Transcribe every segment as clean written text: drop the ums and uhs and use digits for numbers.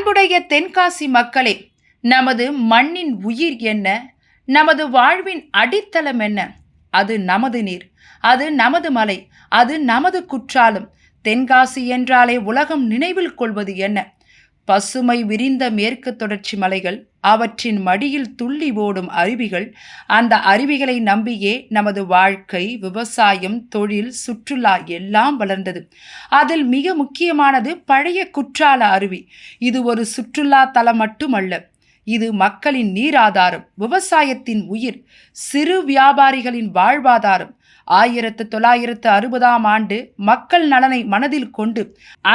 அன்புடைய தென்காசி மக்களே, நமது மண்ணின் உயிர் என்ன? நமது வாழ்வின் அடித்தளம் என்ன? அது நமது நீர், அது நமது மலை, அது நமது குற்றாலம். தென்காசி என்றாலே உலகம் நினைவில் கொள்வது என்ன? பசுமை விரிந்த மேற்கு தொடர்ச்சி மலைகள், அவற்றின் மடியில் துள்ளி ஓடும் அருவிகள். அந்த அருவிகளை நம்பியே நமது வாழ்க்கை, விவசாயம், தொழில், சுற்றுலா எல்லாம் வளர்ந்தது. அதில் மிக முக்கியமானது பழைய குற்றால அருவி. இது ஒரு சுற்றுலா தலம் மட்டுமல்ல, இது மக்களின் நீராதாரம், விவசாயத்தின் உயிர், சிறு வியாபாரிகளின் வாழ்வாதாரம். 1960ஆம் ஆண்டு மக்கள் நலனை மனதில் கொண்டு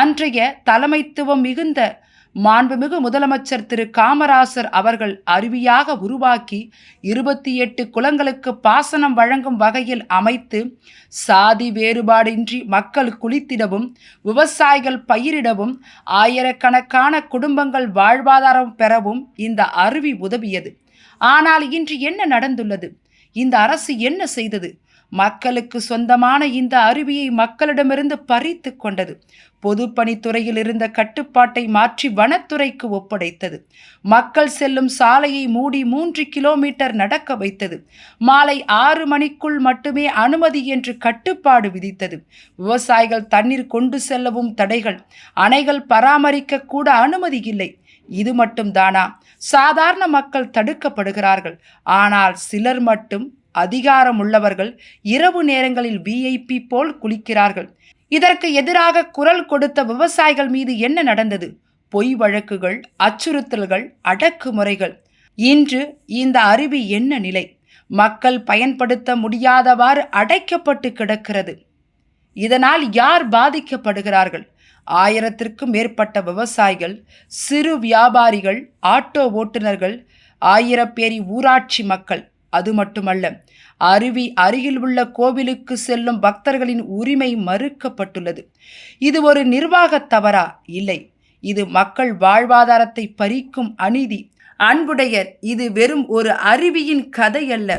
அன்றைய தலைமைத்துவம் மிகுந்த மாண்புமிகு முதலமைச்சர் திரு காமராசர் அவர்கள் அருவியாக உருவாக்கி 28 குளங்களுக்கு பாசனம் வழங்கும் வகையில் அமைத்து, சாதி வேறுபாடின்றி மக்கள் குளித்திடவும், விவசாயிகள் பயிரிடவும், ஆயிரக்கணக்கான குடும்பங்கள் வாழ்வாதாரம் பெறவும் இந்த அருவி உதவியது. ஆனால் இன்று என்ன நடந்துள்ளது? இந்த அரசு என்ன செய்தது? மக்களுக்கு சொந்தமான இந்த அருவியை மக்களிடமிருந்து பறித்து கொண்டது. பொதுப்பணித்துறையில் இருந்த கட்டுப்பாட்டை மாற்றி வனத்துறைக்கு ஒப்படைத்தது. மக்கள் செல்லும் சாலையை மூடி 3 கிலோமீட்டர் நடக்க வைத்தது. மாலை 6 மணிக்குள் மட்டுமே அனுமதி என்று கட்டுப்பாடு விதித்தது. விவசாயிகள் தண்ணீர் கொண்டு செல்லவும் தடைகள். அணைகள் பராமரிக்க கூட அனுமதி இல்லை. இது மட்டும்தானா? சாதாரண மக்கள் தடுக்கப்படுகிறார்கள். ஆனால் சிலர் மட்டும், அதிகாரம் உள்ளவர்கள், இரவு நேரங்களில் VIP போல் குளிக்கிறார்கள். இதற்கு எதிராக குரல் கொடுத்த விவசாயிகள் மீது என்ன நடந்தது? பொய் வழக்குகள், அச்சுறுத்தல்கள், அடக்குமுறைகள். இன்று இந்த அருவி என்ன நிலை? மக்கள் பயன்படுத்த முடியாதவாறு அடைக்கப்பட்டு கிடக்கிறது. இதனால் யார் பாதிக்கப்படுகிறார்கள்? 1000க்கும் மேற்பட்ட விவசாயிகள், சிறு வியாபாரிகள், ஆட்டோ ஓட்டுநர்கள், 1000 பேரி ஊராட்சி மக்கள். அது மட்டுமல்ல, அருவி அருகில் உள்ள கோவிலுக்கு செல்லும் பக்தர்களின் உரிமை மறுக்கப்பட்டுள்ளது. இது ஒரு நிர்வாக தவறா? இல்லை, இது மக்கள் வாழ்வாதாரத்தை பறிக்கும் அநீதி. அன்புடையர், இது வெறும் ஒரு அருவியின் கதை அல்ல,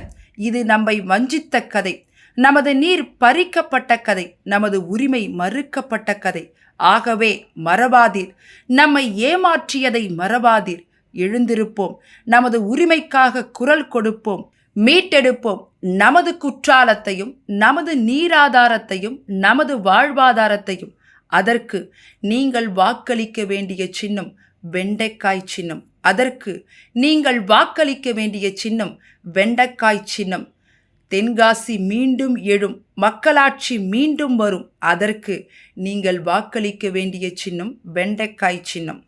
இது நம்மை வஞ்சித்த கதை. நமது நீர் பறிக்கப்பட்ட கதை, நமது உரிமை மறுக்கப்பட்ட கதை. ஆகவே மறவாதீர், நம்மை ஏமாற்றியதை மறவாதீர். எழுந்திருப்போம், நமது உரிமைக்காக குரல் கொடுப்போம், மீட்டெடுப்போம் நமது குற்றாலத்தையும், நமது நீராதாரத்தையும், நமது வாழ்வாதாரத்தையும். அதற்கு நீங்கள் வாக்களிக்க வேண்டிய சின்னம் வெண்டைக்காய் சின்னம். அதற்கு நீங்கள் வாக்களிக்க வேண்டிய சின்னம் வெண்டைக்காய் சின்னம். தென்காசி மீண்டும் எழும், மக்களாட்சி மீண்டும் வரும். அதற்கு நீங்கள் வாக்களிக்க வேண்டிய சின்னம் வெண்டைக்காய் சின்னம்.